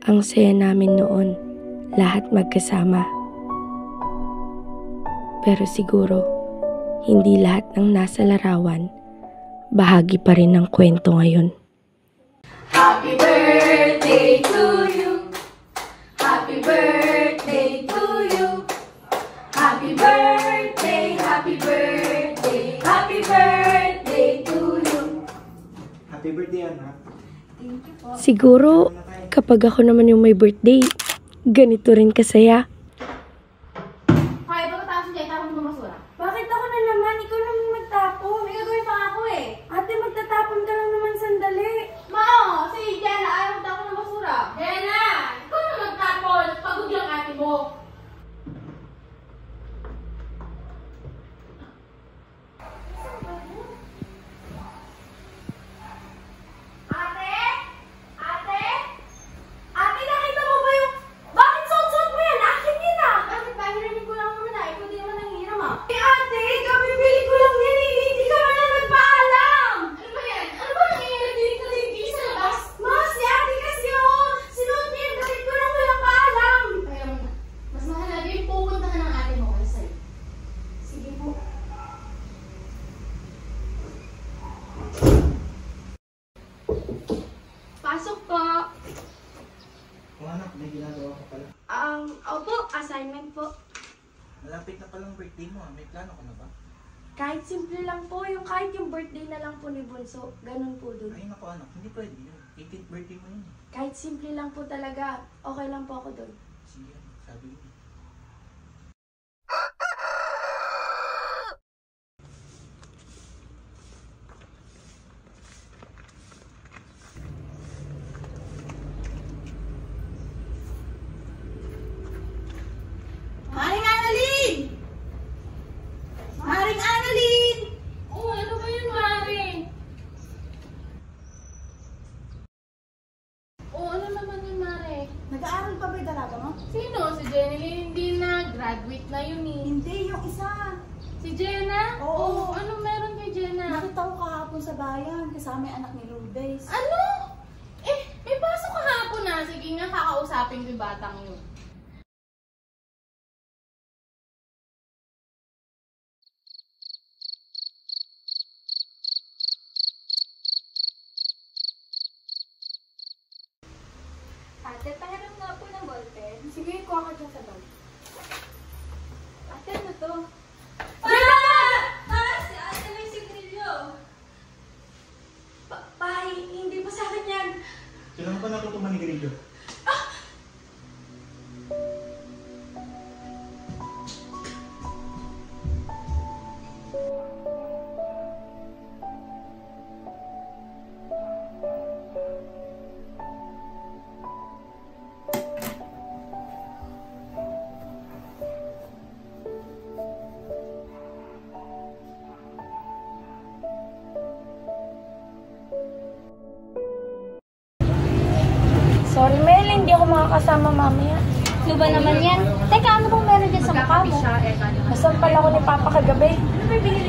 Ang saya namin noon, lahat magkasama. Pero siguro, hindi lahat ng nasa larawan, bahagi pa rin ng kwento ngayon. Happy birthday to you. Happy birthday to you. Happy birthday, happy birthday, happy birthday to you. Happy birthday, anak. Thank you po. Siguro, kapag ako naman yung may birthday, ganito rin kasaya. Kaya ba matapos dyan? Tapos mo basura? Bakit ako na naman? Ikaw naman magtapon. May gagawin pa ako eh. Ate, magtatapon ka lang naman sandali. Mao, si Jenna ayaw magtapon ng basura. Jenna! Ikaw na magtapon. Pagod yung ate mo. Ate? Ate? Ate, nakita mo ba yung... Bakit suot-suot mo yan? Akin yun ah! Bakit ba? Hiramin ko lang naman ah. Ikaw di naman nanghiram ah. Eh ate, kabibili ko lang yan eh. Hindi ka man na nagpaalam. Ano ba yan? Ano ba nangyayari dito sa TV sa labas? Ma, si ate kasi oh. Sinuot niya yung damit ko nang walang paalam. Kaya mas mahalaga yung pupuntahan ng ate mo kaysa sa'yo. Sige po. Pasok po. Kung anak, may ginagawa ka pala. Opo, assignment po. Malapit na palang birthday mo, may plano ka na ba? Kahit simple lang po, kahit yung birthday na lang po ni Bunso, ganun po dun. Ay naku anak, hindi pwede yun. 18th birthday mo yun. Kahit simple lang po talaga, okay lang po ako dun. Sige, sabi mo. Maring Annalyn! Maring Annalyn! Oh, ano ba yun, Mari? Oh, ano naman yun, Mari? Nag-aaral pa ba yung dalaga mo? Sino? Si Jenny Lynn, hindi na. Graduate na yun eh. Hindi, yung isa. Si Jenna? Oo. Oh, ano meron kay Jenna? Nakita ko kahapon sa bayan, kasama yung anak ni Lourdes. Ano? Eh, may pasok kahapon na. Sige nga, kakausapin ko yung batang yun. Ate, pahiram nga po ng ballpen. Sige, kuha ka dyan sa bag. Ate, ano to? Si ate may sigrilyo. Pai, hindi po sa akin yan. Kailangan pa natutuman ni Grillo. Sorry Mel, hindi ako makakasama mamaya. Ano ba naman yan? Teka, ano bang meron dyan sa mukha mo? Nasampal ako ni Papa kagabi.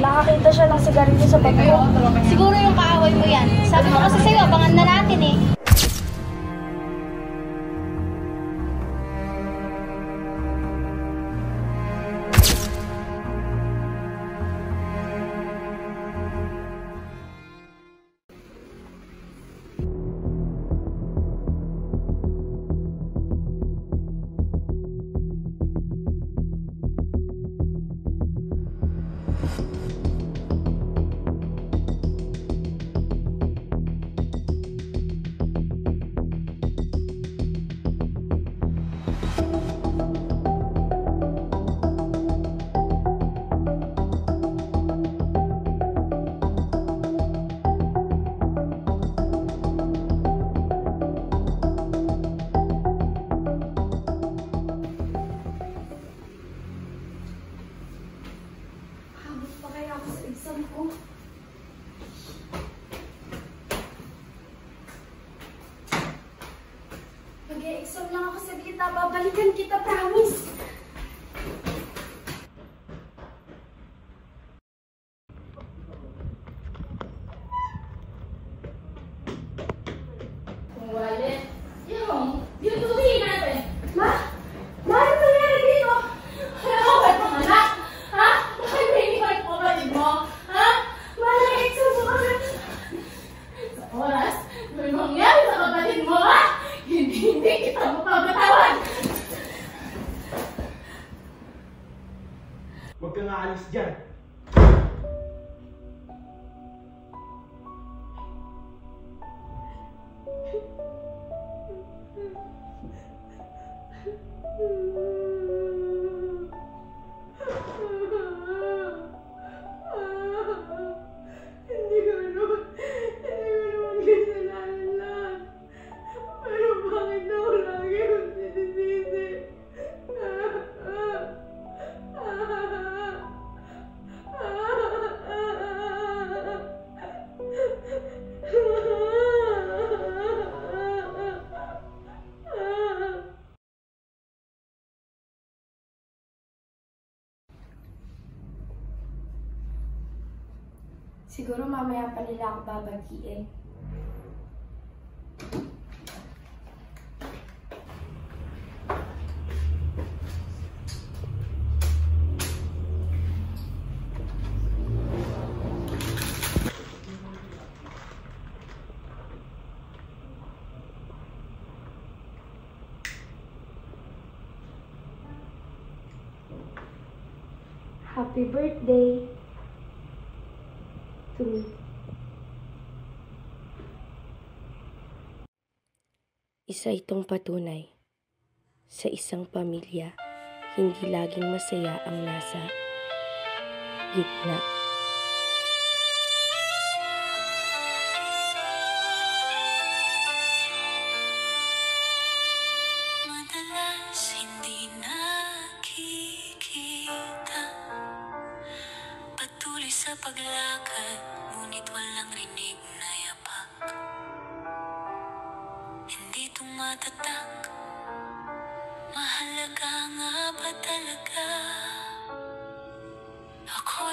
Nakakita siya ng sigarilyo sa bag ko. Siguro yung kaaway mo yan. Sabi ko kasi sa'yo, abangan na natin eh. Mag-e-exam lang ako sa kita. Babalikan kita, promise. Wallet. Yung aalis dyan. Hindi ko naman kasalanan lahat. Pero bakit ako lagi yung sinisisi? Siguro mamaya pa nila ako babatiin. Happy birthday to me. Isa itong patunay sa isang pamilya, hindi laging masaya ang nasa gitna. Madalas hindi nakikita, patuloy sa paglakad, ngunit walang rinig na yapak. Hindi tumatatak, mahalaga nga ba talaga? Ako'y